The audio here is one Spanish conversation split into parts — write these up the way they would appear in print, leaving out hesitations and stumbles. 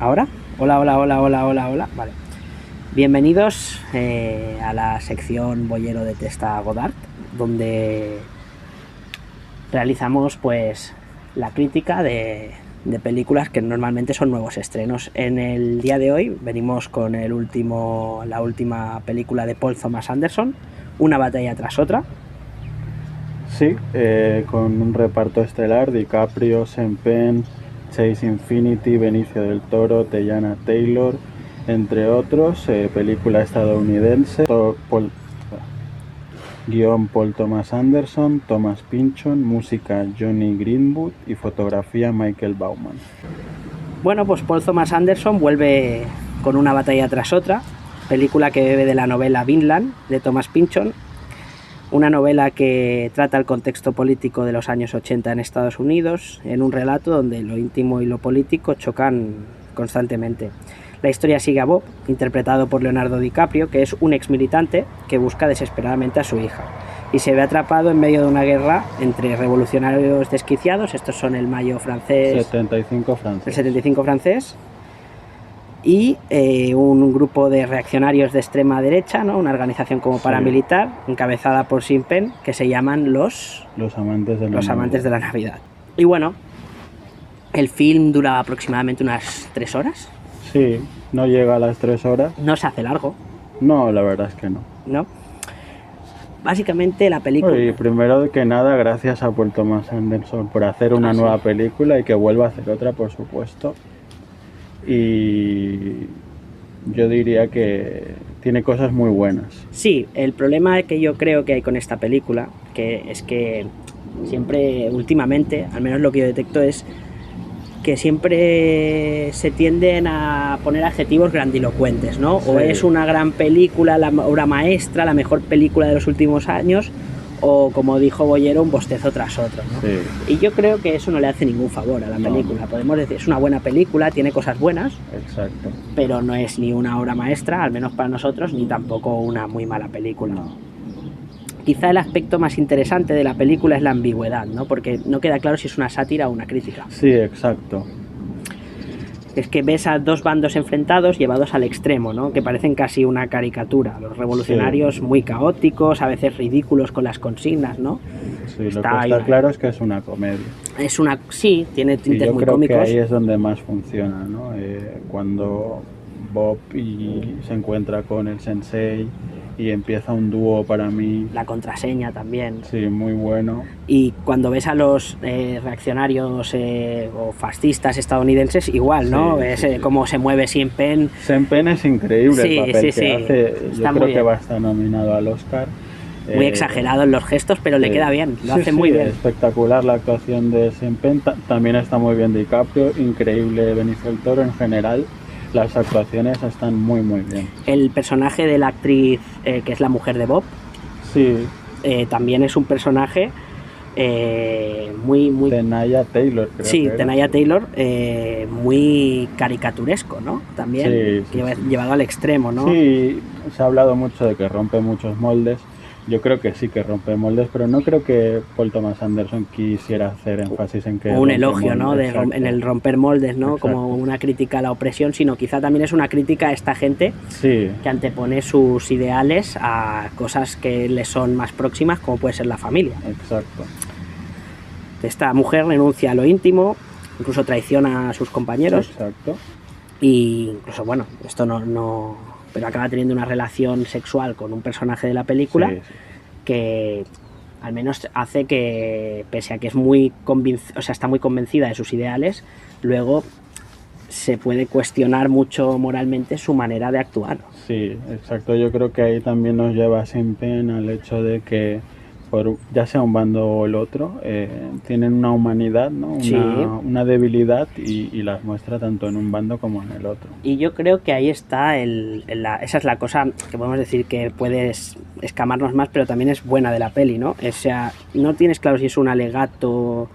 ¿Ahora? Hola, hola, hola, hola, hola, hola. Vale. Bienvenidos a la sección Boyero detesta a Godard, donde realizamos pues la crítica de películas que normalmente son nuevos estrenos. En el día de hoy venimos con la última película de Paul Thomas Anderson, Una batalla tras otra. Sí, con un reparto estelar: DiCaprio, Sean Penn, Chase Infinity, Benicio del Toro, Teyana Taylor, entre otros. Película estadounidense. Guión Paul Thomas Anderson, Thomas Pynchon, música Johnny Greenwood y fotografía Michael Bauman. Bueno, pues Paul Thomas Anderson vuelve con Una batalla tras otra, película que bebe de la novela Vinland de Thomas Pynchon, una novela que trata el contexto político de los años 80 en Estados Unidos, en un relato donde lo íntimo y lo político chocan constantemente. La historia sigue a Bob, interpretado por Leonardo DiCaprio, que es un ex militante que busca desesperadamente a su hija y se ve atrapado en medio de una guerra entre revolucionarios desquiciados, estos son el Mayo francés, 75 francés. el 75 francés, y un grupo de reaccionarios de extrema derecha, ¿no? Una organización como paramilitar, encabezada por Sean Penn, que se llaman los amantes de la Navidad. Y bueno, el film dura aproximadamente unas 3 horas. Sí, no llega a las 3 horas. No se hace largo. No, la verdad es que no. ¿No? Básicamente la película... Y primero que nada, gracias a Paul Thomas Anderson por hacer una nueva película y que vuelva a hacer otra, por supuesto. Y yo diría que tiene cosas muy buenas. Sí, el problema que yo creo que hay con esta película, que es que siempre, últimamente, al menos lo que yo detecto es que siempre se tienden a poner adjetivos grandilocuentes, ¿no? Sí. O es una gran película, la obra maestra, la mejor película de los últimos años, o como dijo Boyero, un bostezo tras otro, ¿no? Sí. Y yo creo que eso no le hace ningún favor a la película. Podemos decir, es una buena película, tiene cosas buenas. Exacto. Pero no es ni una obra maestra, al menos para nosotros, ni tampoco una muy mala película. No. Quizá el aspecto más interesante de la película es la ambigüedad, ¿no? Porque no queda claro si es una sátira o una crítica. Sí, exacto. Es que ves a dos bandos enfrentados llevados al extremo, ¿no? Que parecen casi una caricatura. Los revolucionarios muy caóticos, a veces ridículos con las consignas, ¿no? Sí, lo que está claro es que es una comedia. Sí, tiene tintes muy cómicos. Yo creo que ahí es donde más funciona, ¿no? Cuando Bob se encuentra con el sensei y empieza un dúo, para mí. La contraseña también. Sí, muy bueno. Y cuando ves a los reaccionarios o fascistas estadounidenses, igual, ¿no? Sí, ves cómo se mueve Sean Penn. Sean Penn es increíble el papel que hace. Está yo creo que va a estar nominado al Oscar. Muy exagerado en los gestos, pero le queda bien, lo hace muy bien. Espectacular la actuación de Sean Penn. También está muy bien DiCaprio, increíble Benicio del Toro en general. Las actuaciones están muy muy bien. El personaje de la actriz que es la mujer de Bob, sí, también es un personaje muy... Teyana Taylor, creo. Sí, Teyana Taylor, muy caricaturesco, ¿no? También, sí, llevado al extremo, ¿no? Sí, se ha hablado mucho de que rompe muchos moldes. Yo creo que sí que rompe moldes, pero no creo que Paul Thomas Anderson quisiera hacer énfasis en que... Un elogio, ¿no? En el romper moldes, ¿no? Exacto. Como una crítica a la opresión, sino quizá también es una crítica a esta gente que antepone sus ideales a cosas que le son más próximas, como puede ser la familia. Exacto. Esta mujer renuncia a lo íntimo, incluso traiciona a sus compañeros. Exacto. Y incluso, bueno, esto no pero acaba teniendo una relación sexual con un personaje de la película que al menos hace que, pese a que es está muy convencida de sus ideales, luego se puede cuestionar mucho moralmente su manera de actuar. Sí, exacto. Yo creo que ahí también nos lleva sin pena al hecho de que ya sea un bando o el otro, tienen una humanidad, ¿no? Una debilidad y las muestra tanto en un bando como en el otro. Y yo creo que ahí está esa es la cosa que podemos decir que puede escamarnos más, pero también es buena de la peli, ¿no? O sea, no tienes claro si es un alegato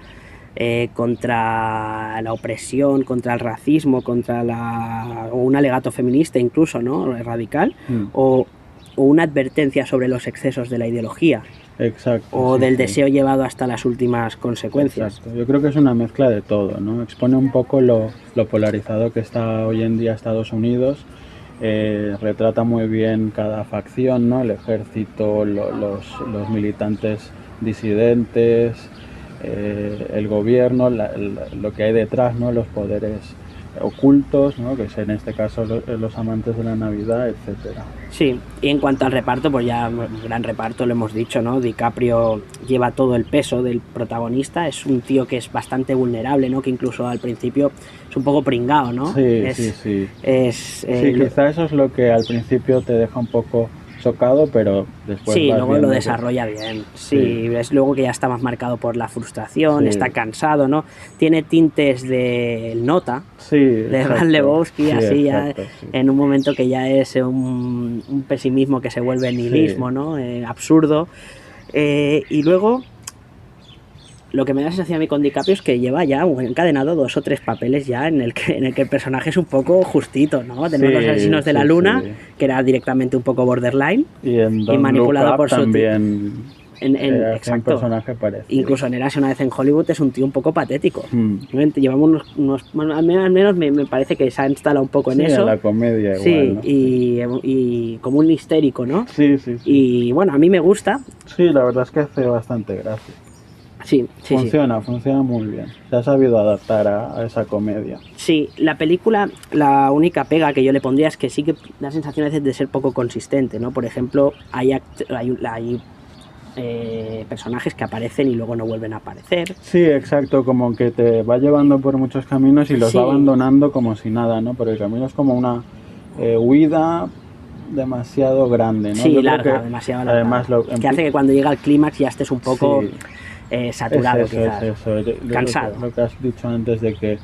contra la opresión, contra el racismo, o un alegato feminista incluso, ¿no? Radical, o una advertencia sobre los excesos de la ideología. Exacto. O del deseo llevado hasta las últimas consecuencias. Exacto. Yo creo que es una mezcla de todo, ¿no? Expone un poco lo polarizado que está hoy en día Estados Unidos. Retrata muy bien cada facción, ¿no? El ejército, los militantes disidentes, el gobierno, lo que hay detrás, ¿no? Los poderes ocultos, ¿no? Que es en este caso los amantes de la Navidad, etcétera. Sí, y en cuanto al reparto, pues ya gran reparto, lo hemos dicho, ¿no? DiCaprio lleva todo el peso del protagonista, es un tío que es bastante vulnerable, ¿no? Que incluso al principio es un poco pringao, ¿no? Sí, sí. Quizá eso es lo que al principio te deja un poco chocado, pero después sí, vas luego lo desarrolla bien. Sí, ves luego que ya está más marcado por la frustración, está cansado, ¿no? Tiene tintes del Nota, de Ran Lebowski, así exacto, ya en un momento que ya es un pesimismo que se vuelve nihilismo, ¿no? Absurdo. Y luego lo que me da sensación a mí con DiCaprio es que lleva ya encadenado 2 o 3 papeles ya en el que el personaje es un poco justito, ¿no? Tenemos Los asesinos de la luna, que era directamente un poco borderline y manipulado por también exacto. Un personaje parecido. Incluso en Érase una vez en Hollywood es un tío un poco patético. Llevamos al menos me parece que se ha instalado un poco en eso. En la comedia igual, ¿no? y como un histérico, ¿no? Sí. Y bueno, a mí me gusta. Sí, la verdad es que hace bastante gracia. Sí. Funciona muy bien. Se ha sabido adaptar a esa comedia. Sí, la película, la única pega que yo le pondría es que sí que da sensación a veces de ser poco consistente, ¿no? Por ejemplo, hay personajes que aparecen y luego no vuelven a aparecer. Sí, exacto, como que te va llevando por muchos caminos y los va abandonando como si nada, ¿no? Pero el camino es como una huida demasiado grande, ¿no? Sí, demasiado larga. Además, que hace que cuando llega al clímax ya estés un poco saturado, quizás. Cansado. Lo que has dicho antes de que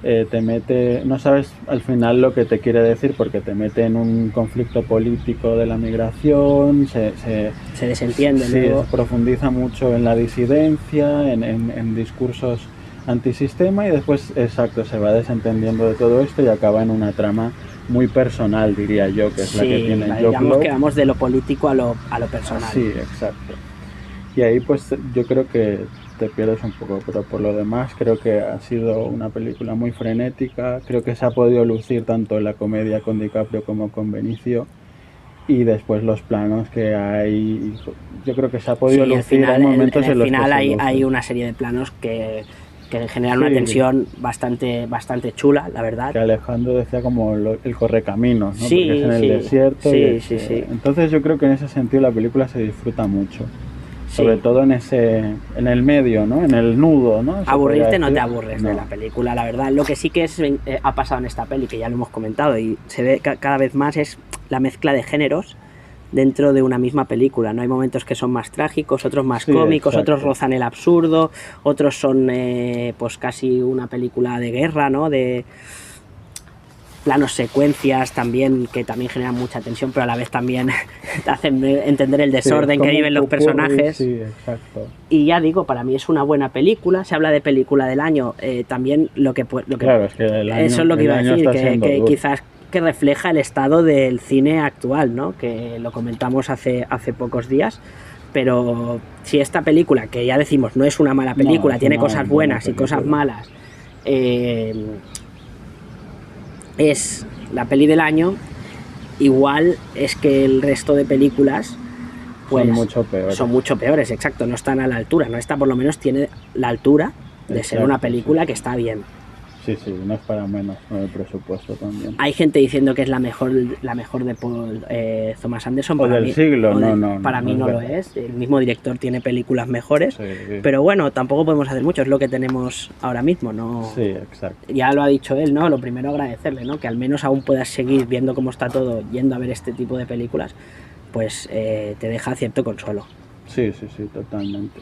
te mete, no sabes al final lo que te quiere decir porque te mete en un conflicto político de la migración, se desentiende, se profundiza mucho en la disidencia, en discursos antisistema y después, exacto, se va desentendiendo de todo esto y acaba en una trama muy personal, diría yo, que es la que tiene Joe Blow. Que vamos de lo político a lo personal. Sí, exacto. Y ahí pues yo creo que te pierdes un poco, pero por lo demás creo que ha sido una película muy frenética, creo que se ha podido lucir tanto en la comedia con DiCaprio como con Benicio y después los planos que hay, yo creo que se ha podido lucir, hay momentos en los que hay una serie de planos que generan una tensión bastante chula, la verdad. Que Alejandro decía como el correcaminos, ¿no? Porque es en el desierto. Sí. Entonces yo creo que en ese sentido la película se disfruta mucho. Sobre todo en el medio, ¿no? En el nudo, ¿no? Aburrirte no te aburres de la película, la verdad. Lo que sí que ha pasado en esta peli, que ya lo hemos comentado y se ve cada vez más, es la mezcla de géneros dentro de una misma película, ¿no? Hay momentos que son más trágicos, otros más cómicos, otros rozan el absurdo, otros son pues casi una película de guerra, ¿no? De planos secuencias también que también generan mucha tensión, pero a la vez también te hacen entender el desorden que viven los personajes. Sí, exacto. Y ya digo, para mí es una buena película. Se habla de película del año, también lo que claro, es que el año, eso es lo que iba a decir, que quizás que refleja el estado del cine actual, ¿no? Que lo comentamos hace pocos días. Pero si esta película, que ya decimos no es una mala película, tiene cosas buenas y cosas malas, es la peli del año, igual es que el resto de películas pues son mucho peores, exacto, no están a la altura, no, esta por lo menos tiene la altura de ser una película que está bien. Sí, no es para menos, ¿no? El presupuesto también. Hay gente diciendo que es la mejor de Paul Thomas Anderson. O del siglo, para mí no lo es. El mismo director tiene películas mejores, pero bueno, tampoco podemos hacer mucho, es lo que tenemos ahora mismo, ¿no? Sí, exacto. Ya lo ha dicho él, ¿no? Lo primero agradecerle, ¿no? Que al menos aún puedas seguir viendo cómo está todo, yendo a ver este tipo de películas, pues te deja cierto consuelo. Sí, totalmente.